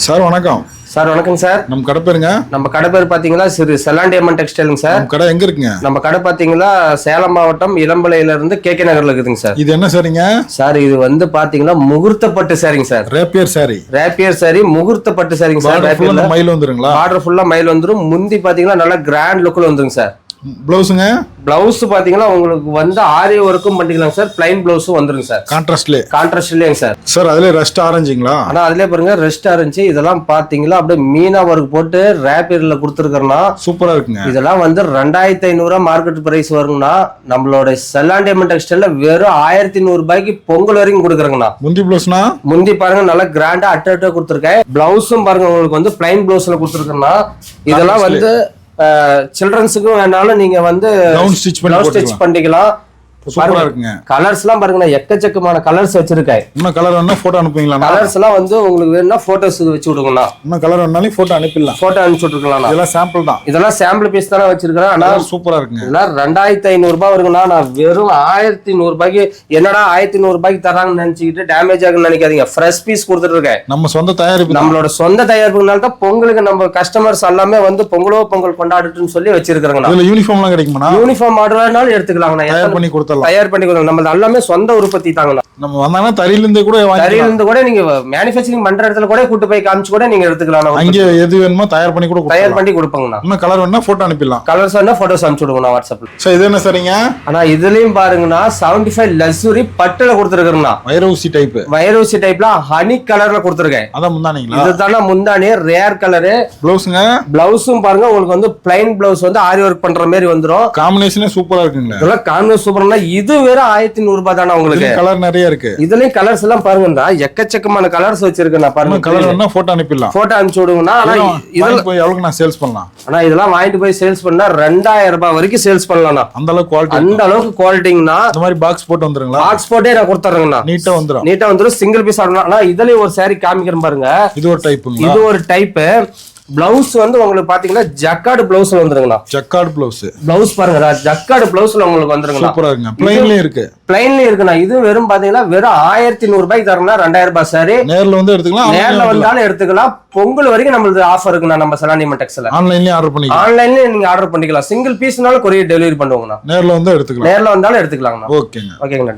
Sir வணக்கம். Sir வணக்கம் sir. நம்ம கடை பேருங்க? நம்ம கடை பேர் பாத்தீங்கன்னா ஸ்ரீ செல்லாண்டியம்மன் டெக்ஸ்டைலுங்க சார். கடை எங்க இருக்குங்க? நம்ம கடை பாத்தீங்கன்னா சேலம் மாவட்டம் இளம்பிள்ளையில இருந்து கேகே நகர்ல இருக்குதுங்க சார். இது என்ன சாரிங்க சார்? இது வந்து பாத்தீங்கன்னா முகூர்த்த பட்டு சாரிங்க சார். ரேப்பியர் சாரி. ரேப்பியர் சாரி முகூர்த்த பட்டு சாரிங்க சார். மயில் வந்துருங்களா? பார்டர் ஃபுல்லா மயில் வந்துரும். முந்தி பாத்தீங்கன்னா நல்லா கிராண்ட் லுக்ல வந்துருங்க சார். பிளவுஸுங்க? பிளவுஸ் பாத்தீங்கன்னா உங்களுக்கு வந்து ஆரி ஒர்க்கும் பண்ணிக்கலாம் சார். பிளைன் பிளவுஸும் வந்துருங்க சார். கான்ட்ராஸ்ட்லயே சார். சார் அதுல ரெஸ்ட் ஆரஞ்சுங்களா? ஆனா அதுலயே பாருங்க ரெஸ்ட் ஆரஞ்சு. இதெல்லாம் பாத்தீங்களா அப்படியே மீனா ஒர்க் போட்டு ரேப்பியர்ல கொடுத்துருக்கா சூப்பரா இருக்குங்க. இதெல்லாம் வந்து 2500 மார்க்கெட் பிரைஸ் வருங்கண்ணா. நம்மளோட செல்லாண்டியம்மன் டெக்ஸ்டைல்ல வெறும் 1100 ரூபாய்க்கு பொங்கல் வரைக்கும் கொடுக்குறேங்கண்ணா. முந்தி பிளவுஸ்னா முந்தி பாருங்க நல்லா கிராண்டா அட்டா கொடுத்துருக்கேன். பிளவுஸும் பாருங்க உங்களுக்கு வந்து பிளைன் பிளவுஸ்ல கொடுத்துருக்கேன்னா. இதெல்லாம் வந்து சில்ட்ரன்ஸுக்கும் வேணாலும் நீங்க வந்து ஸ்டிச் பண்ணிக்கலாம். கலர்ஸ் எல்லாம் பாருங்க எக்கச்சக்கமான கலர்ஸ் வச்சிருக்கேன். இன்னும் கலர் வேணா போட்டோ அனுப்புவீங்களா? கலர்ஸ் எல்லாம் வந்து உங்களுக்கு வேணும்னா போட்டோஸ் வச்சு விடுங்கண்ணா. இன்னும் கலர் வேணாலும் போட்டோ அனுப்பிடலாம். போட்டோ அனுப்பிச்சு விட்டுருக்கலாம். இதெல்லாம் சாம்பிள் தான். இதெல்லாம் சாம்பிள் பீஸ் தானே வச்சிருக்கேன். ஆனா சூப்பரா இருக்குங்க. இதெல்லாம் 2500 ரூபாய் வருங்கண்ணா. நான் வெறும் 1100 ரூபாய்க்கு என்னடா 1100 ரூபாய்க்கு தராங்கன்னு நினைச்சுக்கிட்டு டேமேஜ் ஆகுன்னு நினைக்காதீங்க. ஃப்ரெஷ் பீஸ் கொடுத்துட்டு இருக்கேன். நம்ம சொந்த தயாரிப்பு, நம்மளோட சொந்த தயாரிப்புனால தான் பொங்கலுக்கு நம்ம கஸ்டமர்ஸ் எல்லாமே வந்து பொங்கல் கொண்டாடுட்டுன்னு சொல்லி வச்சிருக்காங்க. யூனிஃபார்ம் எல்லாம் கிடைக்குமா? யூனிஃபார்ம் ஆர்டர்னாலும் எடுத்துக்கலாம். தயார் பண்ணி கொடுத்தலாம். நம்ம எல்லாமே சொந்த உற்பத்தி தாங்கண்ணா. நம்ம வந்தாங்கன்னா தறியிலிருந்து கூட நீங்க மேனுஃபேக்சரிங் பண்ற இடத்துல கூட கூட்டு போய் காமிச்சு கூட நீங்க எடுத்துக்கலாம். அங்கே எது வேணுமோ தயார் பண்ணி கொடுப்பாங்கண்ணா. இன்னும் கலர் வேணா போட்டோ அனுப்பிடலாம். கலர்ஸ் வேணா போட்டோஸ் அனுப்பிச்சு விடுங்கண்ணா வாட்ஸ்அப்ல. சோ இது என்ன சரிங்க? ஆனா இதுலயும் பாருங்கண்ணா 75 லக்ஸுரி பட்டுல கொடுத்துருக்கேங்கண்ணா. வைரூசி டைப்ல ஹனி கலர்ல கொடுத்துருக்கேன். அதான் முந்தானிங்களா? இதுதானே முந்தானி. Rare colour. பிளவுஸ்ங்க? பிளவுஸும் பாருங்க உங்களுக்கு வந்து பிளைன் பிளவுஸ் வந்து ஆரி ஒர்க் பண்ற மாதிரி வந்துரும். காம்பினேஷனே சூப்பரா இருக்குங்க. இதெல்லாம் காம்பினேஷன் சூப்பர்னா. இது வேற 1100 ரூபாய் தானே உங்களுக்கு. கலர் நிறைய இருக்கு. இதுலயும் கலர்ஸ் எல்லாம் பாருங்கண்ணா எக்கச்சக்கமான கலர்ஸ் வச்சிருக்கேன். பாருங்க கலர் வேணா போட்டோ அனுப்பிடலாம். போட்டோ அனுப்பிச்சு விடுங்கண்ணா. ஆனா இதெல்லாம் போய் எவ்வளவுக்கு நான் சேல்ஸ் பண்ணலாம்? ஆனா இதெல்லாம் வாங்கிட்டு போய் சேல்ஸ் பண்ணா 2000 ரூபாய் வரைக்கும் சேல்ஸ் பண்ணலாம். அந்த அளவுக்கு குவாலிட்டிங்கண்ணா. இந்த மாதிரி பாக்ஸ் போட்டு வந்துருங்களா? பாக்ஸ் போட்டே நான் கொடுத்துறேங்கண்ணா. நீட்டா வந்துரும். சிங்கிள் பீஸ் ஆடணும். ஆனா இதுலயும் ஒரு சாரி காமிக்கிறேன் பாருங்க. இது ஒரு டைப். பிளவுஸ் வந்து உங்களுக்கு பாத்தீங்கன்னா ஜக்கார்டு பிளவுஸ்ல வந்துருங்கண்ணா. ஜக்கார்டு பிளவுஸ் பாருங்க. ஜக்கார்டு பிளவுஸ்ல உங்களுக்கு வந்துருங்கண்ணா. சூப்பரா இருக்குங்க. பிளைன்லயே இருக்குண்ணா. இது வெறும் பாத்தீங்கன்னா வெறும் 1100 ரூபாய்க்கு தரணும்னா 2000 ரூபாய் சாரி. நேர்ல வந்து எடுத்துக்கலாம். நேர்ல வந்தாலும் எடுத்துக்கலாம். பொங்கல் வரைக்கும் நம்மளுக்கு ஆஃபர் இருக்குண்ணா. நம்ம செல்லாண்டியம்மன் டெக்ஸ்டைல்ல ஆன்லைன்லயே நீங்க ஆர்டர் பண்ணிக்கலாம். சிங்கிள் பீஸ்னாலும் கொரியர் டெலிவரி பண்ணுவாங்கண்ணா. நேர்ல வந்து எடுத்துக்கலாம். நேர்ல வந்தாலும் எடுத்துக்கலாங்கண்ணா. ஓகேங்க. ஓகேங்க.